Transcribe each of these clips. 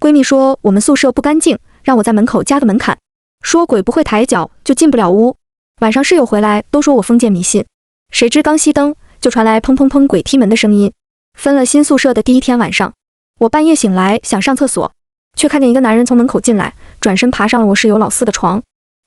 闺蜜说我们宿舍不干净，让我在门口加个门槛，说鬼不会抬脚就进不了屋。晚上室友回来都说我封建迷信，谁知刚熄灯就传来砰砰砰鬼踢门的声音。分了新宿舍的第一天晚上，我半夜醒来想上厕所，却看见一个男人从门口进来，转身爬上了我室友老四的床。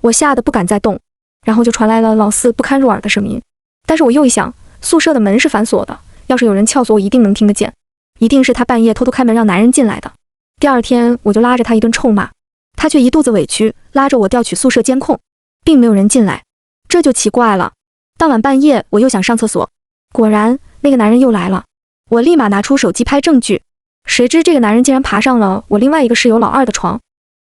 我吓得不敢再动，然后就传来了老四不堪入耳的声音。但是我又一想，宿舍的门是反锁的，要是有人撬锁我一定能听得见，一定是他半夜偷偷开门让男人进来的。第二天我就拉着他一顿臭骂，他却一肚子委屈，拉着我调取宿舍监控，并没有人进来。这就奇怪了。当晚半夜我又想上厕所，果然那个男人又来了。我立马拿出手机拍证据，谁知这个男人竟然爬上了我另外一个室友老二的床。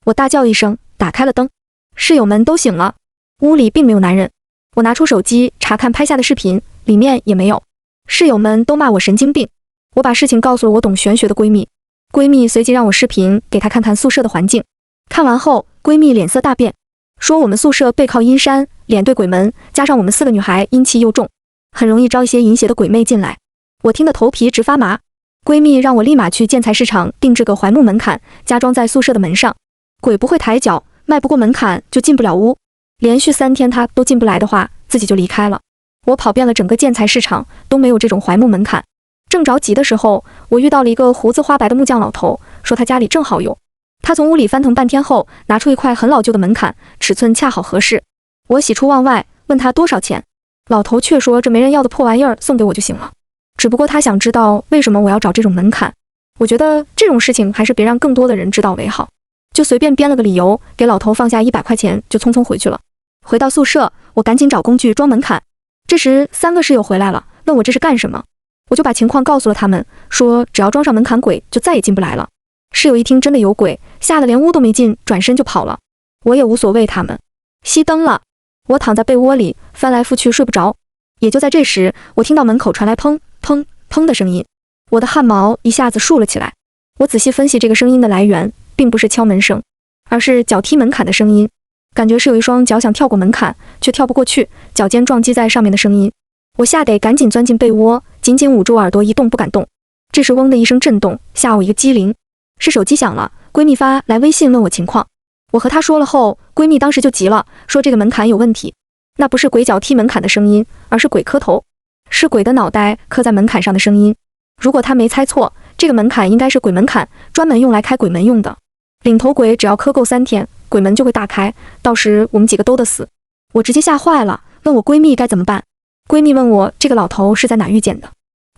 我大叫一声，打开了灯，室友们都醒了，屋里并没有男人。我拿出手机查看拍下的视频，里面也没有。室友们都骂我神经病。我把事情告诉了我懂玄学的闺蜜，闺蜜随即让我视频给她看看宿舍的环境。看完后，闺蜜脸色大变，说我们宿舍背靠阴山，脸对鬼门，加上我们4个女孩阴气又重，很容易招一些淫邪的鬼魅进来。我听得头皮直发麻。闺蜜让我立马去建材市场定制个槐木门槛，加装在宿舍的门上，鬼不会抬脚，迈不过门槛就进不了屋。连续3天她都进不来的话，自己就离开了。我跑遍了整个建材市场，都没有这种槐木门槛。正着急的时候，我遇到了一个胡子花白的木匠老头，说他家里正好有。他从屋里翻腾半天后，拿出一块很老旧的门槛，尺寸恰好合适。我喜出望外，问他多少钱，老头却说这没人要的破玩意儿送给我就行了。只不过他想知道为什么我要找这种门槛。我觉得这种事情还是别让更多的人知道为好，就随便编了个理由，给老头放下100块钱，就匆匆回去了。回到宿舍，我赶紧找工具装门槛。这时3个室友回来了，问我这是干什么，我就把情况告诉了他们，说只要装上门槛，鬼就再也进不来了。室友一听真的有鬼，吓得连屋都没进，转身就跑了。我也无所谓他们。熄灯了，我躺在被窝里翻来覆去睡不着。也就在这时，我听到门口传来砰砰砰的声音，我的汗毛一下子竖了起来。我仔细分析这个声音的来源，并不是敲门声，而是脚踢门槛的声音，感觉是有一双脚想跳过门槛，却跳不过去，脚尖撞击在上面的声音。我吓得赶紧钻进被窝，紧紧捂住耳朵，一动不敢动。这时嗡的一声震动，吓我一个机灵，是手机响了，闺蜜发来微信问我情况。我和她说了后，闺蜜当时就急了，说这个门槛有问题，那不是鬼脚踢门槛的声音，而是鬼磕头，是鬼的脑袋磕在门槛上的声音。如果她没猜错，这个门槛应该是鬼门槛，专门用来开鬼门用的。领头鬼只要磕够3天，鬼门就会大开，到时我们几个都得死。我直接吓坏了，问我闺蜜该怎么办。闺蜜问我这个老头是在哪遇见的，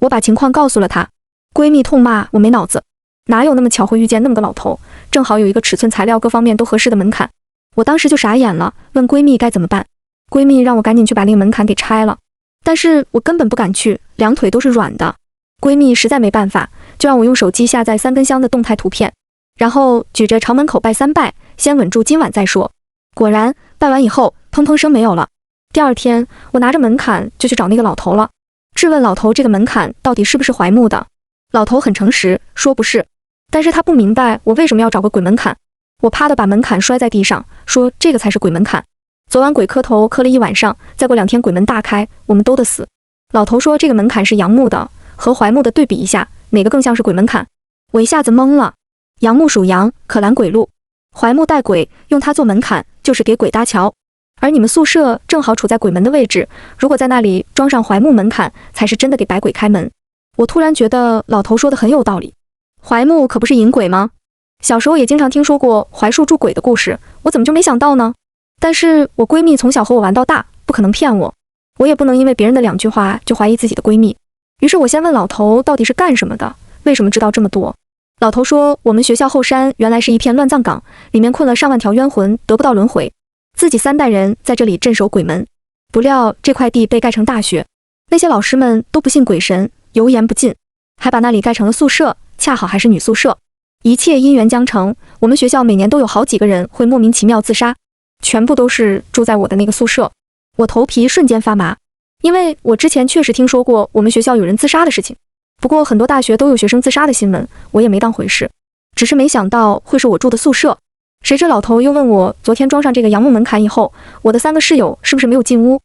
我把情况告诉了她。闺蜜痛骂我没脑子，哪有那么巧会遇见那么个老头，正好有一个尺寸材料各方面都合适的门槛。我当时就傻眼了，问闺蜜该怎么办。闺蜜让我赶紧去把那个门槛给拆了，但是我根本不敢去，两腿都是软的。闺蜜实在没办法，就让我用手机下载3根香的动态图片，然后举着朝门口拜3拜，先稳住今晚再说。果然拜完以后，砰砰声没有了。第二天我拿着门槛就去找那个老头了，质问老头这个门槛到底是不是槐木的。老头很诚实，说不是，但是他不明白我为什么要找个鬼门槛。我啪的把门槛摔在地上，说这个才是鬼门槛。昨晚鬼磕头磕了1晚上，再过2天鬼门大开，我们都得死。老头说这个门槛是杨木的，和槐木的对比一下，哪个更像是鬼门槛？我一下子懵了。杨木属阳，可拦鬼路；槐木带鬼，用它做门槛就是给鬼搭桥。而你们宿舍正好处在鬼门的位置，如果在那里装上槐木门槛，才是真的给白鬼开门。我突然觉得老头说的很有道理，槐木可不是引鬼吗？小时候也经常听说过槐树助鬼的故事，我怎么就没想到呢？但是我闺蜜从小和我玩到大，不可能骗我，我也不能因为别人的2句话就怀疑自己的闺蜜。于是我先问老头到底是干什么的，为什么知道这么多。老头说我们学校后山原来是一片乱葬岗，里面困了上万条冤魂，得不到轮回，自己3代人在这里镇守鬼门。不料这块地被盖成大学，那些老师们都不信鬼神，油盐不进，还把那里盖成了宿舍，恰好还是女宿舍。一切因缘将成，我们学校每年都有好几个人会莫名其妙自杀，全部都是住在我的那个宿舍。我头皮瞬间发麻，因为我之前确实听说过我们学校有人自杀的事情，不过很多大学都有学生自杀的新闻，我也没当回事，只是没想到会是我住的宿舍。谁知老头又问我昨天装上这个杨木门槛以后，我的3个室友是不是没有进屋。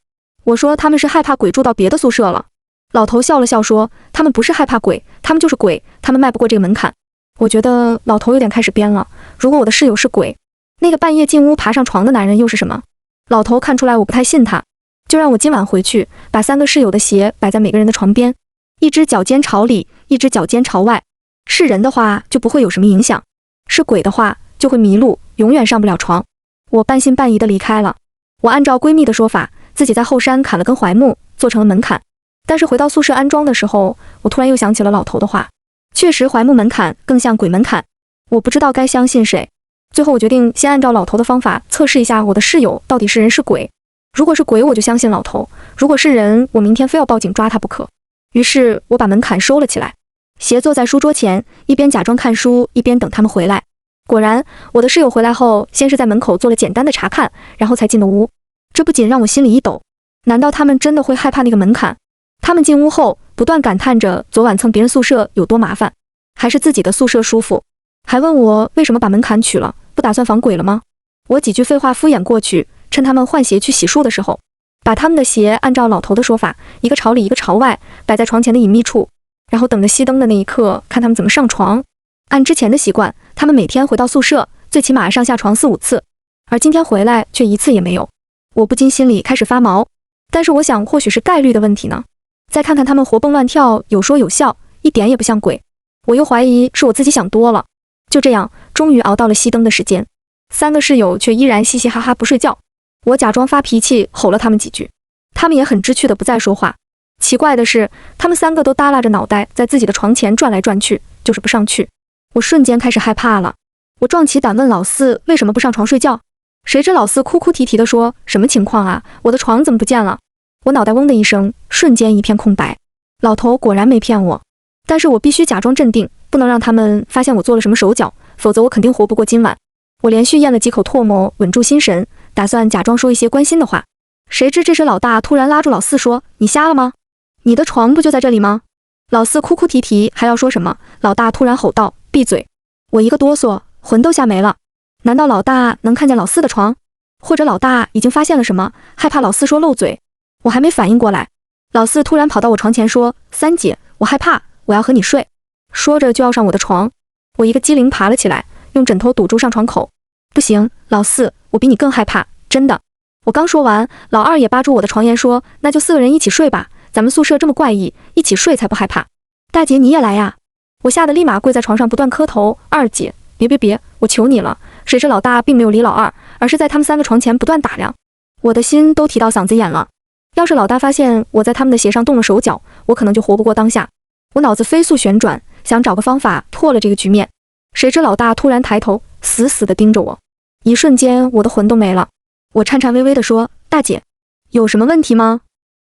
我说他们是害怕鬼住到别的宿舍了。老头笑了笑说他们不是害怕鬼，他们就是鬼，他们迈不过这个门槛。我觉得老头有点开始编了。如果我的室友是鬼，那个半夜进屋爬上床的男人又是什么？老头看出来我不太信他，就让我今晚回去把3个室友的鞋摆在每个人的床边，一只脚尖朝里，一只脚尖朝外。是人的话就不会有什么影响，是鬼的话就会迷路，永远上不了床。我半信半疑地离开了。我按照闺蜜的说法，自己在后山砍了根槐木，做成了门槛。但是回到宿舍安装的时候，我突然又想起了老头的话，确实槐木门槛更像鬼门槛。我不知道该相信谁，最后我决定先按照老头的方法测试一下我的室友到底是人是鬼。如果是鬼，我就相信老头；如果是人，我明天非要报警抓他不可。于是我把门槛收了起来，斜坐在书桌前，一边假装看书，一边等他们回来。果然，我的室友回来后，先是在门口做了简单的查看，然后才进了屋。这不仅让我心里一抖，难道他们真的会害怕那个门槛？他们进屋后，不断感叹着昨晚蹭别人宿舍有多麻烦，还是自己的宿舍舒服，还问我为什么把门槛取了，不打算防鬼了吗？我几句废话敷衍过去，趁他们换鞋去洗漱的时候，把他们的鞋按照老头的说法，一个朝里一个朝外，摆在床前的隐秘处，然后等着熄灯的那一刻，看他们怎么上床。按之前的习惯，他们每天回到宿舍，最起码上下床4、5次，而今天回来却1次也没有。我不禁心里开始发毛，但是我想或许是概率的问题呢。再看看他们活蹦乱跳，有说有笑，一点也不像鬼。我又怀疑是我自己想多了。就这样，终于熬到了熄灯的时间，3个室友却依然嘻嘻哈哈不睡觉。我假装发脾气，吼了他们几句，他们也很知趣的不再说话。奇怪的是，他们3个都耷拉着脑袋在自己的床前转来转去，就是不上去。我瞬间开始害怕了。我壮起胆问老四为什么不上床睡觉，谁知老四哭哭啼啼地说，什么情况啊，我的床怎么不见了？我脑袋嗡的一声，瞬间一片空白。老头果然没骗我，但是我必须假装镇定，不能让他们发现我做了什么手脚，否则我肯定活不过今晚。我连续咽了几口唾沫，稳住心神，打算假装说一些关心的话。谁知这时老大突然拉住老四说，你瞎了吗？你的床不就在这里吗？老四哭哭啼啼还要说什么，老大突然吼道，闭嘴！我一个哆嗦，魂都吓没了。难道老大能看见老四的床？或者老大已经发现了什么，害怕老四说漏嘴？我还没反应过来，老四突然跑到我床前说，三姐，我害怕，我要和你睡。说着就要上我的床。我一个机灵爬了起来，用枕头堵住上床口。不行，老四，我比你更害怕，真的。我刚说完，老二也扒住我的床沿说，那就4个人一起睡吧，咱们宿舍这么怪异，一起睡才不害怕。大姐你也来呀！我吓得立马跪在床上不断磕头，二姐，别，我求你了。谁知老大并没有理老二，而是在他们3个床前不断打量。我的心都提到嗓子眼了。要是老大发现我在他们的鞋上动了手脚，我可能就活不过当下。我脑子飞速旋转，想找个方法破了这个局面。谁知老大突然抬头，死死地盯着我。一瞬间，我的魂都没了。我颤颤巍巍地说，大姐，有什么问题吗？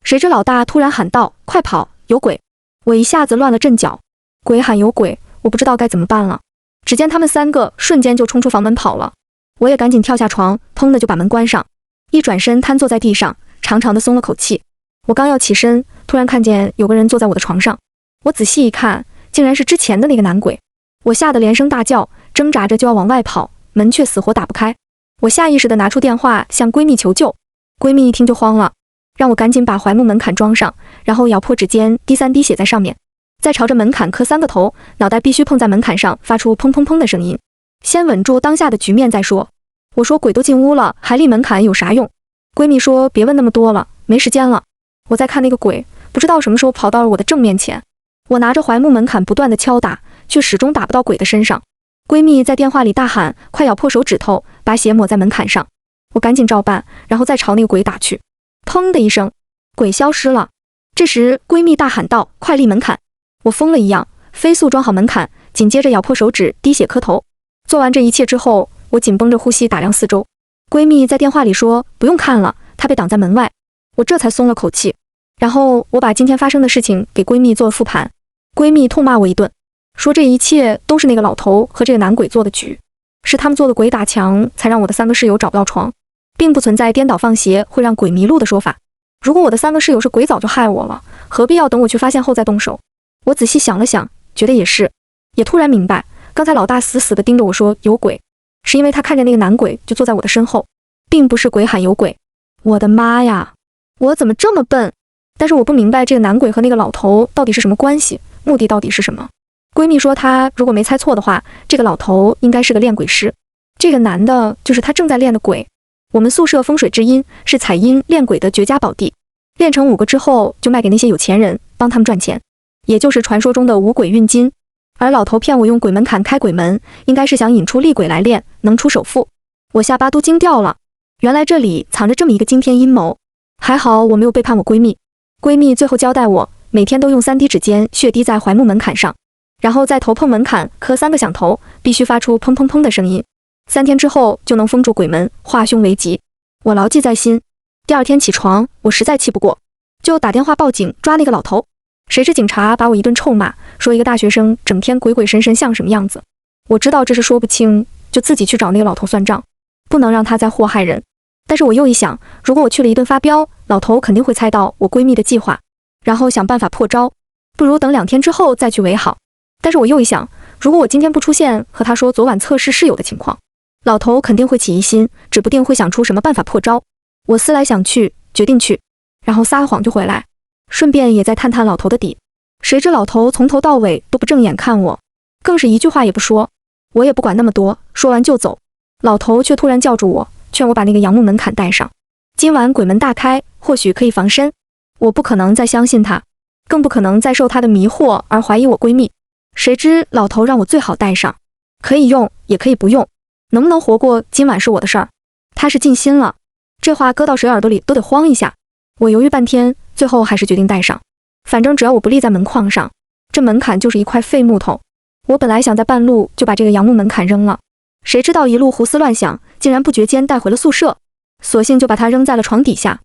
谁知老大突然喊道，快跑，有鬼！我一下子乱了阵脚。鬼喊有鬼，我不知道该怎么办了。只见他们3个瞬间就冲出房门跑了。我也赶紧跳下床，砰的就把门关上。一转身瘫坐在地上，长长的松了口气。我刚要起身，突然看见有个人坐在我的床上。我仔细一看，竟然是之前的那个男鬼。我吓得连声大叫，挣扎着就要往外跑，门却死活打不开。我下意识地拿出电话向闺蜜求救。闺蜜一听就慌了，让我赶紧把槐木门槛装上，然后咬破指尖滴3滴血在上面，再朝着门槛磕3个头，脑袋必须碰在门槛上，发出砰砰砰的声音。先稳住当下的局面再说。我说鬼都进屋了，还立门槛有啥用？闺蜜说别问那么多了，没时间了。我在看那个鬼，不知道什么时候跑到了我的正面前。我拿着槐木门槛不断的敲打，却始终打不到鬼的身上。闺蜜在电话里大喊，快咬破手指头，把血抹在门槛上。我赶紧照办，然后再朝那个鬼打去。砰的一声，鬼消失了。这时闺蜜大喊道，快立门槛！我疯了一样，飞速装好门槛，紧接着咬破手指，滴血磕头。做完这一切之后，我紧绷着呼吸打量四周。闺蜜在电话里说不用看了，她被挡在门外。我这才松了口气。然后我把今天发生的事情给闺蜜做了复盘。闺蜜痛骂我一顿，说这一切都是那个老头和这个男鬼做的局，是他们做的鬼打墙，才让我的3个室友找不到床，并不存在颠倒放鞋会让鬼迷路的说法。如果我的3个室友是鬼，早就害我了，何必要等我去发现后再动手？我仔细想了想，觉得也是，也突然明白，刚才老大死死地盯着我说有鬼，是因为他看见那个男鬼就坐在我的身后，并不是鬼喊有鬼。我的妈呀，我怎么这么笨？但是我不明白这个男鬼和那个老头到底是什么关系，目的到底是什么？闺蜜说她如果没猜错的话，这个老头应该是个练鬼师，这个男的就是他正在练的鬼。我们宿舍风水之阴是采阴练鬼的绝佳宝地，练成5个之后就卖给那些有钱人，帮他们赚钱，也就是传说中的五鬼运金。而老头骗我用鬼门槛开鬼门，应该是想引出厉鬼来练，能出首付。我下巴都惊掉了，原来这里藏着这么一个惊天阴谋。还好我没有背叛我闺蜜。闺蜜最后交代我，每天都用3滴指尖血滴在槐木门槛上，然后在头碰门槛磕3个响头，必须发出砰砰砰的声音。3天之后就能封住鬼门，化凶为吉。我牢记在心。第2天起床，我实在气不过，就打电话报警抓那个老头。谁知警察把我一顿臭骂，说一个大学生整天鬼鬼神神像什么样子。我知道这是说不清，就自己去找那个老头算账，不能让他再祸害人。但是我又一想，如果我去了一顿发飙，老头肯定会猜到我闺蜜的计划，然后想办法破招，不如等2天之后再去为好。但是我又一想，如果我今天不出现和他说昨晚测试是有的情况，老头肯定会起疑心，指不定会想出什么办法破招。我思来想去，决定去，然后撒谎就回来，顺便也再探探老头的底。谁知老头从头到尾都不正眼看我，更是一句话也不说。我也不管那么多，说完就走。老头却突然叫住我，劝我把那个杨木门槛带上，今晚鬼门大开，或许可以防身。我不可能再相信他，更不可能再受他的迷惑而怀疑我闺蜜。谁知老头让我最好带上，可以用也可以不用，能不能活过今晚是我的事儿。他是尽心了，这话搁到谁耳朵里都得慌一下。我犹豫半天，最后还是决定带上。反正只要我不立在门框上，这门槛就是一块废木头。我本来想在半路就把这个杨木门槛扔了，谁知道一路胡思乱想，竟然不觉间带回了宿舍，索性就把它扔在了床底下。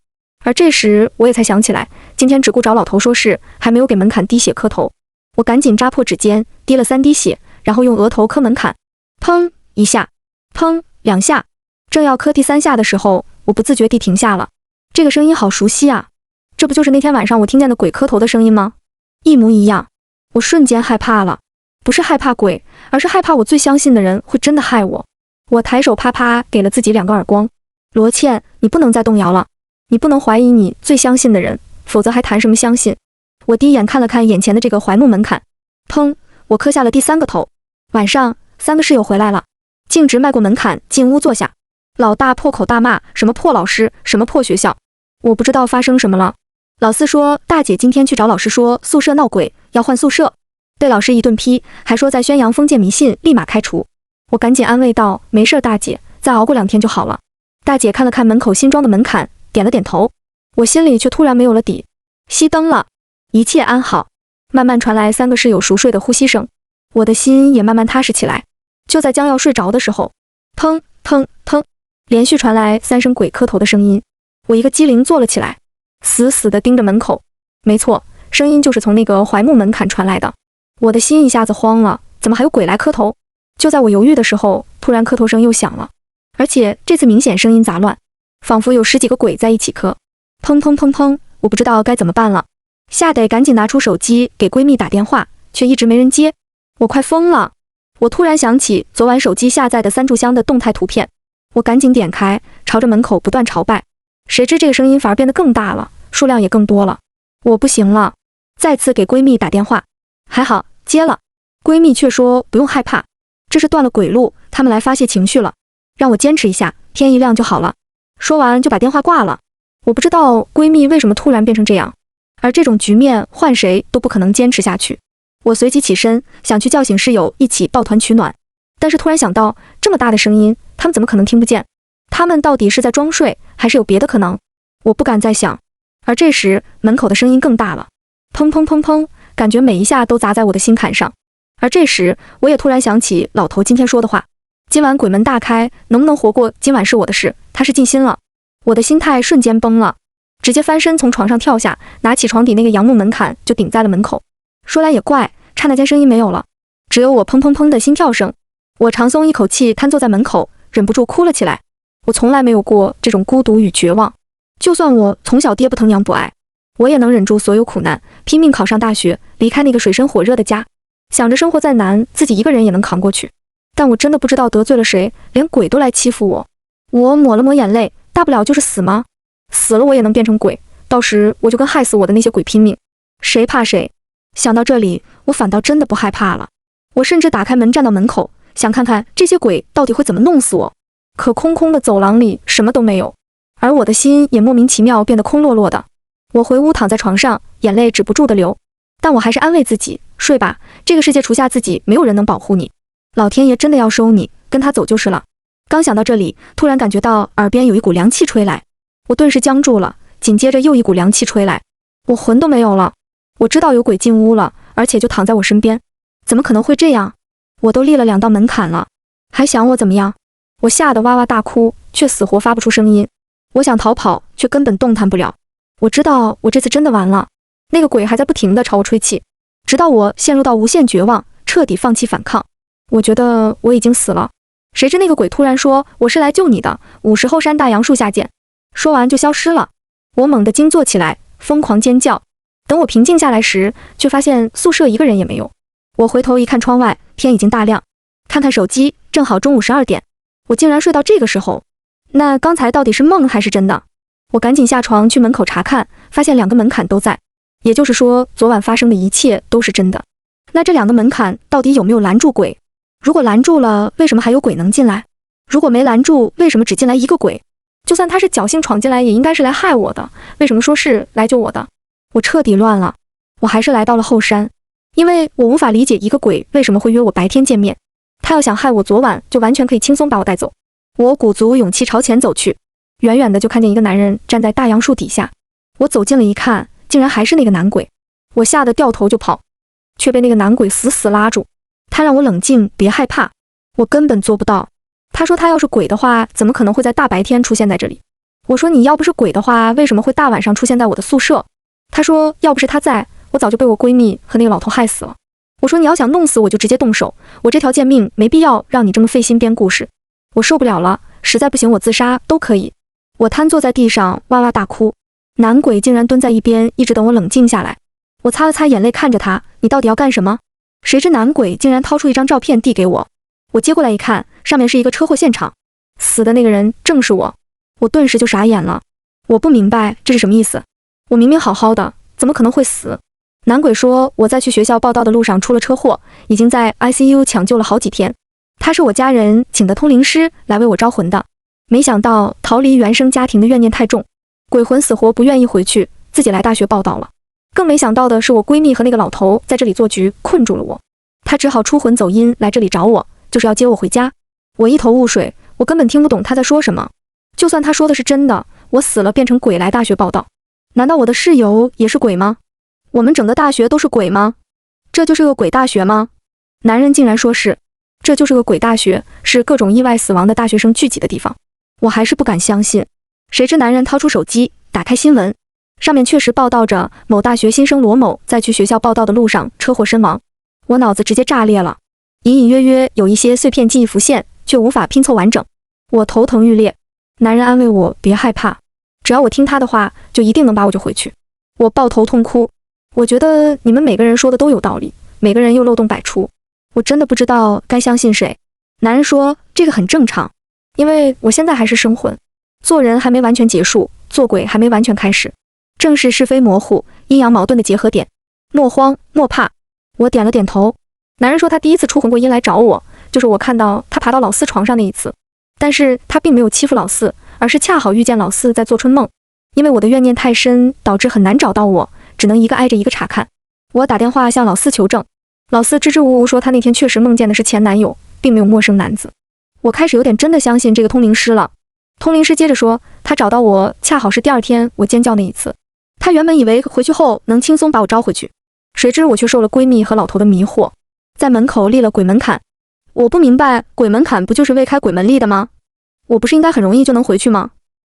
而这时我也才想起来，今天只顾找老头说事，还没有给门槛滴血磕头。我赶紧扎破指尖，滴了3滴血，然后用额头磕门槛，砰1下，砰2下。正要磕第3下的时候，我不自觉地停下了。这个声音好熟悉啊，这不就是那天晚上我听见的鬼磕头的声音吗？一模一样。我瞬间害怕了，不是害怕鬼，而是害怕我最相信的人会真的害我。我抬手啪啪给了自己2个耳光。罗茜，你不能再动摇了，你不能怀疑你最相信的人，否则还谈什么相信。我低眼看了看眼前的这个槐木门槛，砰，我磕下了第3个头。晚上3个室友回来了，径直迈过门槛进屋坐下。老大破口大骂，什么破老师，什么破学校。我不知道发生什么了。老四说大姐今天去找老师说宿舍闹鬼，要换宿舍，被老师一顿批，还说在宣扬封建迷信，立马开除。我赶紧安慰道，没事大姐，再熬过2天就好了。大姐看了看门口新装的门槛，点了点头。我心里却突然没有了底。熄灯了，一切安好，慢慢传来3个室友熟睡的呼吸声，我的心也慢慢踏实起来。就在将要睡着的时候，砰砰砰，连续传来3声鬼磕头的声音。我一个机灵坐了起来，死死地盯着门口。没错，声音就是从那个槐木门槛传来的。我的心一下子慌了，怎么还有鬼来磕头？就在我犹豫的时候，突然磕头声又响了，而且这次明显声音杂乱，仿佛有10几个鬼在一起磕。砰砰砰砰，我不知道该怎么办了，吓得赶紧拿出手机给闺蜜打电话，却一直没人接。我快疯了。我突然想起昨晚手机下载的3炷香的动态图片，我赶紧点开，朝着门口不断朝拜。谁知这个声音反而变得更大了，数量也更多了。我不行了，再次给闺蜜打电话，还好接了。闺蜜却说不用害怕，这是断了鬼路，他们来发泄情绪了，让我坚持一下，天一亮就好了。说完就把电话挂了。我不知道闺蜜为什么突然变成这样，而这种局面换谁都不可能坚持下去。我随即起身，想去叫醒室友一起抱团取暖，但是突然想到，这么大的声音，他们怎么可能听不见？他们到底是在装睡，还是有别的可能？我不敢再想。而这时，门口的声音更大了，砰砰砰砰，感觉每一下都砸在我的心坎上。而这时，我也突然想起老头今天说的话，今晚鬼门大开，能不能活过今晚是我的事，他是尽心了。我的心态瞬间崩了，直接翻身从床上跳下，拿起床底那个杨木门槛就顶在了门口。说来也怪，刹那间声音没有了，只有我砰砰砰的心跳声。我长松一口气，瘫坐在门口，忍不住哭了起来。我从来没有过这种孤独与绝望，就算我从小爹不疼娘不爱，我也能忍住所有苦难，拼命考上大学，离开那个水深火热的家，想着生活再难，自己一个人也能扛过去。但我真的不知道得罪了谁，连鬼都来欺负我。我抹了抹眼泪，大不了就是死吗？死了我也能变成鬼，到时我就跟害死我的那些鬼拼命，谁怕谁？想到这里，我反倒真的不害怕了。我甚至打开门站到门口，想看看这些鬼到底会怎么弄死我。可空空的走廊里什么都没有，而我的心也莫名其妙变得空落落的。我回屋躺在床上，眼泪止不住的流，但我还是安慰自己，睡吧，这个世界除下自己，没有人能保护你。老天爷真的要收你，跟他走就是了。刚想到这里，突然感觉到耳边有一股凉气吹来，我顿时僵住了，紧接着又一股凉气吹来，我魂都没有了。我知道有鬼进屋了，而且就躺在我身边，怎么可能会这样？我都立了2道门槛了，还想我怎么样？我吓得哇哇大哭，却死活发不出声音。我想逃跑，却根本动弹不了。我知道我这次真的完了，那个鬼还在不停地朝我吹气，直到我陷入到无限绝望，彻底放弃反抗。我觉得我已经死了。谁知那个鬼突然说：“我是来救你的，50后山大杨树下见。”说完就消失了。我猛地惊坐起来，疯狂尖叫。等我平静下来时，却发现宿舍一个人也没有。我回头一看窗外，天已经大亮，看看手机，正好中午12点。我竟然睡到这个时候，那刚才到底是梦还是真的？我赶紧下床去门口查看，发现2个门槛都在，也就是说昨晚发生的一切都是真的。那这2个门槛到底有没有拦住鬼？如果拦住了，为什么还有鬼能进来？如果没拦住，为什么只进来一个鬼？就算他是侥幸闯进来，也应该是来害我的，为什么说是来救我的？我彻底乱了。我还是来到了后山，因为我无法理解一个鬼为什么会约我白天见面。他要想害我，昨晚就完全可以轻松把我带走。我鼓足勇气朝前走去，远远的就看见一个男人站在大杨树底下。我走近了一看，竟然还是那个男鬼。我吓得掉头就跑，却被那个男鬼死死拉住。他让我冷静，别害怕。我根本做不到。他说他要是鬼的话，怎么可能会在大白天出现在这里？我说你要不是鬼的话，为什么会大晚上出现在我的宿舍？他说要不是他在，我早就被我闺蜜和那个老头害死了。我说你要想弄死我就直接动手，我这条贱命没必要让你这么费心编故事。我受不了了，实在不行我自杀都可以。我瘫坐在地上哇哇大哭，男鬼竟然蹲在一边，一直等我冷静下来。我擦了擦眼泪看着他，你到底要干什么？谁知男鬼竟然掏出一张照片递给我，我接过来一看，上面是一个车祸现场，死的那个人正是我。我顿时就傻眼了，我不明白这是什么意思。我明明好好的，怎么可能会死？男鬼说我在去学校报到的路上出了车祸，已经在 ICU 抢救了好几天。他是我家人请的通灵师来为我招魂的，没想到逃离原生家庭的怨念太重，鬼魂死活不愿意回去，自己来大学报到了。更没想到的是，我闺蜜和那个老头在这里做局，困住了我。他只好出魂走阴来这里找我，就是要接我回家。我一头雾水，我根本听不懂他在说什么。就算他说的是真的，我死了变成鬼来大学报到，难道我的室友也是鬼吗？我们整个大学都是鬼吗？这就是个鬼大学吗？男人竟然说是，这就是个鬼大学，是各种意外死亡的大学生聚集的地方。我还是不敢相信。谁知男人掏出手机，打开新闻，上面确实报道着某大学新生罗某在去学校报到的路上车祸身亡。我脑子直接炸裂了，隐隐约约有一些碎片记忆浮现，却无法拼凑完整。我头疼欲裂。男人安慰我别害怕，只要我听他的话，就一定能把我救回去。我抱头痛哭。我觉得你们每个人说的都有道理，每个人又漏洞百出，我真的不知道该相信谁。男人说这个很正常，因为我现在还是生魂，做人还没完全结束，做鬼还没完全开始，正是是非模糊、阴阳矛盾的结合点。莫慌莫怕。我点了点头。男人说他第一次出魂过阴来找我，就是我看到他爬到老四床上那一次，但是他并没有欺负老四，而是恰好遇见老四在做春梦。因为我的怨念太深，导致很难找到我，只能一个挨着一个查看。我打电话向老四求证，老四支支吾吾说他那天确实梦见的是前男友，并没有陌生男子。我开始有点真的相信这个通灵师了。通灵师接着说，他找到我恰好是第2天我尖叫那一次，他原本以为回去后能轻松把我招回去，谁知我却受了闺蜜和老头的迷惑，在门口立了鬼门槛。我不明白，鬼门槛不就是为开鬼门立的吗？我不是应该很容易就能回去吗？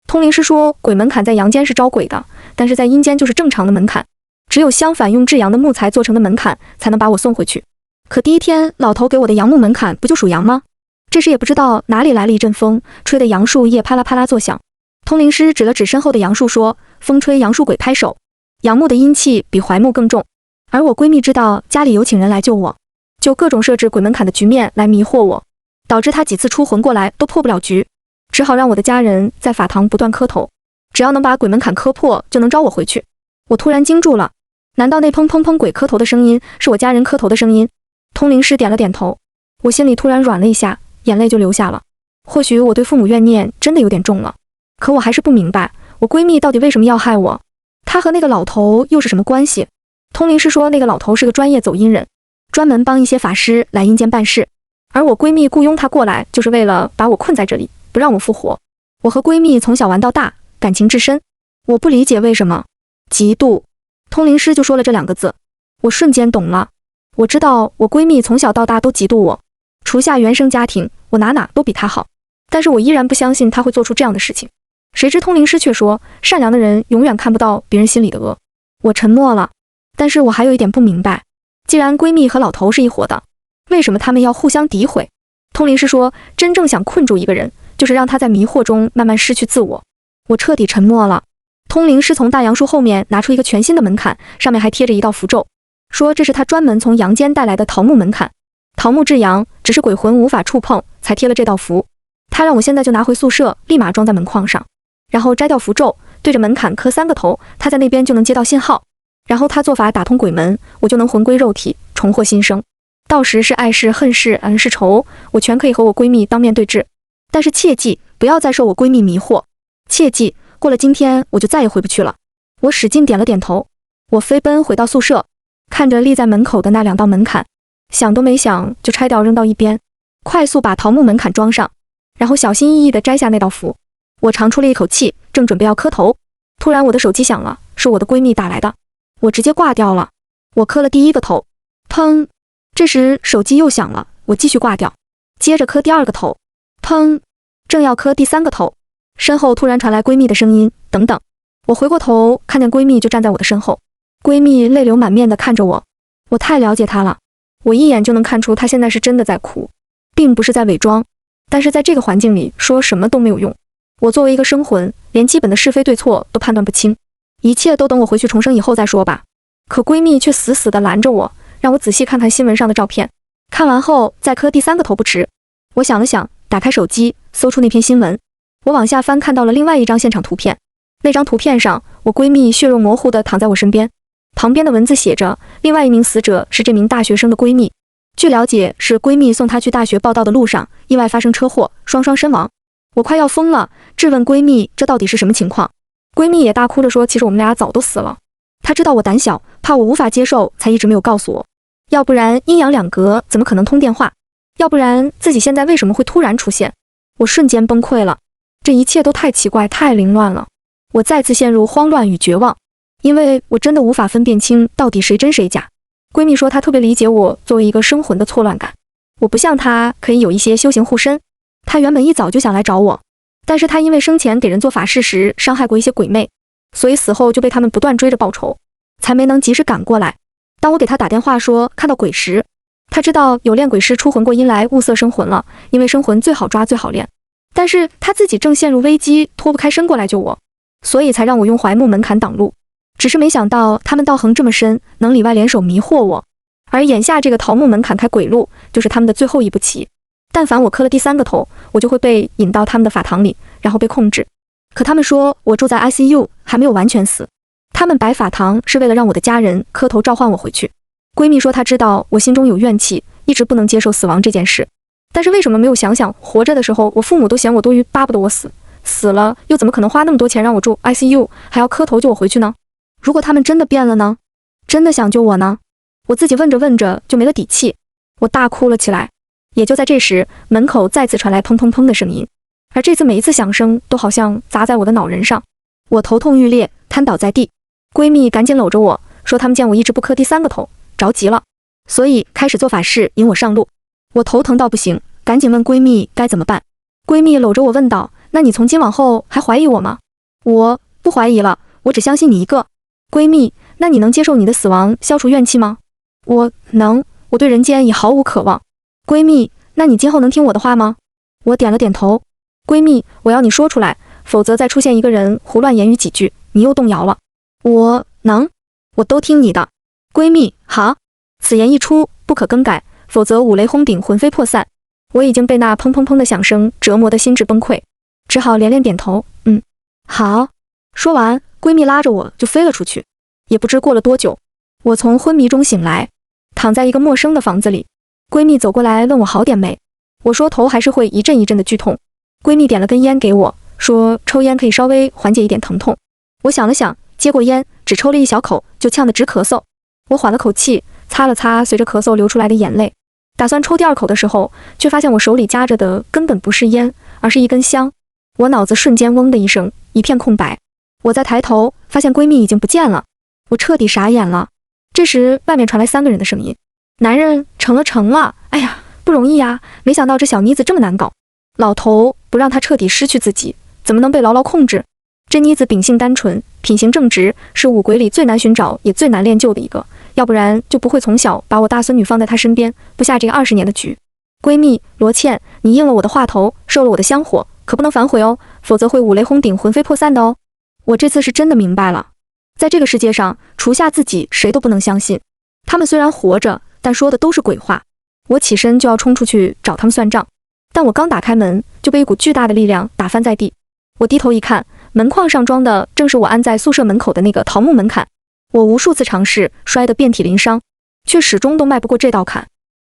通灵师说，鬼门槛在阳间是招鬼的，但是在阴间就是正常的门槛，只有相反用至阳的木材做成的门槛才能把我送回去。可第1天老头给我的阳木门槛不就属阳吗？这时也不知道哪里来了一阵风，吹得杨树叶啪啦啪啦作响。通灵师指了指身后的杨树说，风吹杨树鬼拍手，杨木的阴气比槐木更重。而我闺蜜知道家里有请人来救我，就各种设置鬼门槛的局面来迷惑我，导致她几次出魂过来都破不了局，只好让我的家人在法堂不断磕头，只要能把鬼门槛磕破就能招我回去。我突然惊住了，难道那砰砰砰鬼磕头的声音是我家人磕头的声音？通灵师点了点头，我心里突然软了一下，眼泪就流下了。或许我对父母怨念真的有点重了，可我还是不明白，我闺蜜到底为什么要害我？她和那个老头又是什么关系？通灵师说那个老头是个专业走阴人，专门帮一些法师来阴间办事，而我闺蜜雇佣他过来，就是为了把我困在这里，不让我复活。我和闺蜜从小玩到大，感情至深，我不理解为什么。嫉妒。通灵师就说了这2个字，我瞬间懂了。我知道我闺蜜从小到大都嫉妒我，除下原生家庭，我哪都比她好，但是我依然不相信她会做出这样的事情。谁知通灵师却说，善良的人永远看不到别人心里的恶。我沉默了，但是我还有一点不明白，既然闺蜜和老头是一伙的，为什么他们要互相诋毁？通灵师说，真正想困住一个人，就是让他在迷惑中慢慢失去自我。我彻底沉默了。通灵师从大杨树后面拿出一个全新的门槛，上面还贴着一道符咒，说这是他专门从阳间带来的桃木门槛，桃木至阳，只是鬼魂无法触碰，才贴了这道符。他让我现在就拿回宿舍，立马装在门框上，然后摘掉符咒，对着门槛磕3个头，他在那边就能接到信号，然后他做法打通鬼门，我就能魂归肉体，重获新生。到时是爱是恨是恩是仇，我全可以和我闺蜜当面对质。但是切记不要再受我闺蜜迷惑，切记过了今天我就再也回不去了。我使劲点了点头，我飞奔回到宿舍，看着立在门口的那2道门槛，想都没想就拆掉扔到一边，快速把桃木门槛装上，然后小心翼翼地摘下那道符。我长出了一口气，正准备要磕头，突然我的手机响了，是我的闺蜜打来的，我直接挂掉了。我磕了第1个头，砰！这时手机又响了，我继续挂掉，接着磕第2个头，砰！正要磕第3个头，身后突然传来闺蜜的声音，等等。我回过头，看见闺蜜就站在我的身后，闺蜜泪流满面地看着我，我太了解她了，我一眼就能看出她现在是真的在哭，并不是在伪装。但是在这个环境里说什么都没有用，我作为一个生魂，连基本的是非对错都判断不清，一切都等我回去重生以后再说吧。可闺蜜却死死地拦着我，让我仔细看看新闻上的照片，看完后再磕第3个头不迟。我想了想，打开手机搜出那篇新闻，我往下翻，看到了另外一张现场图片。那张图片上，我闺蜜血肉模糊地躺在我身边，旁边的文字写着，另外一名死者是这名大学生的闺蜜。据了解，是闺蜜送她去大学报到的路上，意外发生车祸，双双身亡。我快要疯了，质问闺蜜这到底是什么情况。闺蜜也大哭着说，其实我们俩早都死了，她知道我胆小，怕我无法接受，才一直没有告诉我。要不然阴阳两隔怎么可能通电话？要不然自己现在为什么会突然出现？我瞬间崩溃了，这一切都太奇怪，太凌乱了。我再次陷入慌乱与绝望，因为我真的无法分辨清到底谁真谁假。闺蜜说她特别理解我作为一个生魂的错乱感，我不像她可以有一些修行护身，她原本一早就想来找我，但是她因为生前给人做法事时伤害过一些鬼魅，所以死后就被他们不断追着报仇，才没能及时赶过来。当我给她打电话说看到鬼时，她知道有练鬼师出魂过阴来物色生魂了，因为生魂最好抓最好练，但是她自己正陷入危机，脱不开身过来救我，所以才让我用槐木门槛挡路。只是没想到他们道行这么深，能里外联手迷惑我，而眼下这个桃木门槛开鬼路就是他们的最后一步棋。但凡我磕了第3个头，我就会被引到他们的法堂里，然后被控制。可他们说我住在 ICU 还没有完全死，他们摆法堂是为了让我的家人磕头召唤我回去。闺蜜说她知道我心中有怨气，一直不能接受死亡这件事，但是为什么没有想想活着的时候我父母都嫌我多余，巴不得我死，死了又怎么可能花那么多钱让我住 ICU 还要磕头救我回去呢？如果他们真的变了呢？真的想救我呢？我自己问着问着就没了底气，我大哭了起来。也就在这时，门口再次传来砰砰砰的声音，而这次每一次响声都好像砸在我的脑仁上，我头痛欲裂，瘫倒在地。闺蜜赶紧搂着我说，他们见我一直不磕第3个头，着急了，所以开始做法事引我上路。我头疼到不行，赶紧问闺蜜该怎么办。闺蜜搂着我问道，那你从今往后还怀疑我吗？我不怀疑了，我只相信你一个。闺蜜，那你能接受你的死亡消除怨气吗？我能，我对人间已毫无渴望。闺蜜，那你今后能听我的话吗？我点了点头。闺蜜，我要你说出来，否则再出现一个人胡乱言语几句，你又动摇了。我能，我都听你的。闺蜜，好。此言一出，不可更改，否则五雷轰顶，魂飞魄散。我已经被那砰砰砰的响声折磨得心智崩溃，只好连连点头，好。说完，闺蜜拉着我就飞了出去。也不知过了多久，我从昏迷中醒来，躺在一个陌生的房子里，闺蜜走过来问我好点没，我说头还是会一阵一阵的剧痛。闺蜜点了根烟给我，说抽烟可以稍微缓解一点疼痛。我想了想，接过烟，只抽了一小口，就呛得直咳嗽。我缓了口气，擦了擦随着咳嗽流出来的眼泪，打算抽第二口的时候，却发现我手里夹着的根本不是烟，而是一根香。我脑子瞬间嗡的一声，一片空白。我再抬头，发现闺蜜已经不见了，我彻底傻眼了。这时，外面传来3个人的声音：“男人成了，哎呀，不容易呀，没想到这小妮子这么难搞。老头不让她彻底失去自己，怎么能被牢牢控制？这妮子秉性单纯，品行正直，是5鬼里最难寻找也最难练就的一个，要不然就不会从小把我大孙女放在她身边，布下这个20年的局。闺蜜罗茜，你应了我的话头，受了我的香火，可不能反悔哦，否则会五雷轰顶，魂飞魄散的哦。我这次是真的明白了，在这个世界上，除下自己，谁都不能相信。他们虽然活着，但说的都是鬼话。我起身就要冲出去找他们算账，但我刚打开门，就被一股巨大的力量打翻在地。我低头一看，门框上装的正是我安在宿舍门口的那个桃木门槛。我无数次尝试，摔得遍体鳞伤，却始终都迈不过这道坎。